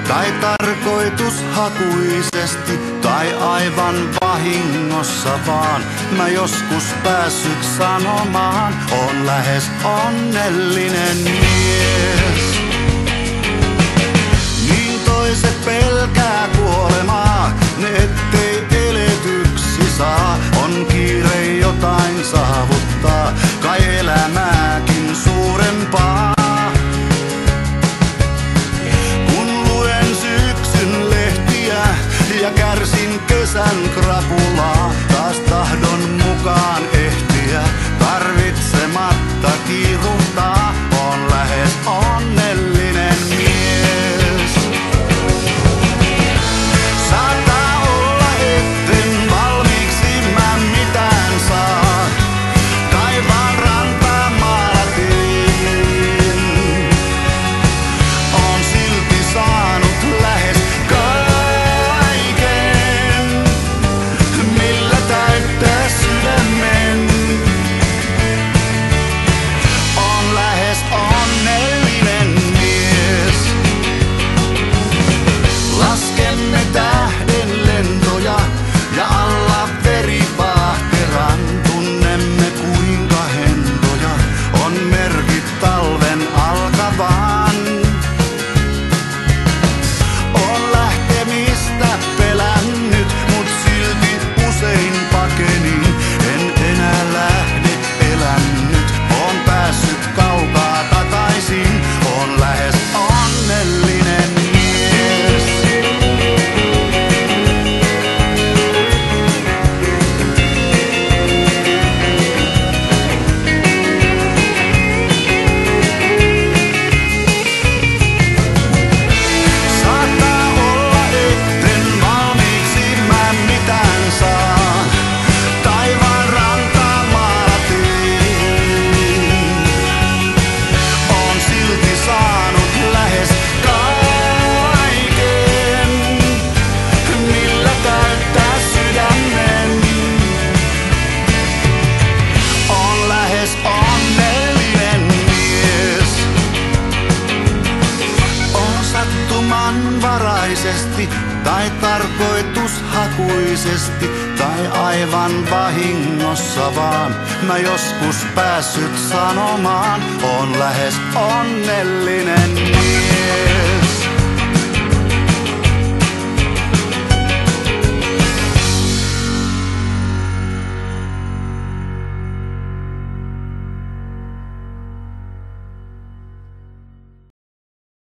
Tai tarkoitushakuisesti, tai aivan vahingossa vaan. Mä joskus päässyt sanomaan, on lähes onnellinen mies. Niin toiset pelkää kuolemaa, ne ettei eletyksi saa. On kiire jotain saavuttaa, kai elämääkin suurempaa. Ja kärsin kesän krapulaa, taas tahdon mukaan ehtiä, tarvitsematta kiiruhtaa, on lähes onnellinen mies. Saattaa olla, etten valmiiksi mä mitään saa, taivaan rantaa maalatiin, on silti saanut lähes tai tarkoitushakuisesti, tai aivan vahingossa vaan. Mä joskus päässyt sanomaan, on lähes onnellinen mies.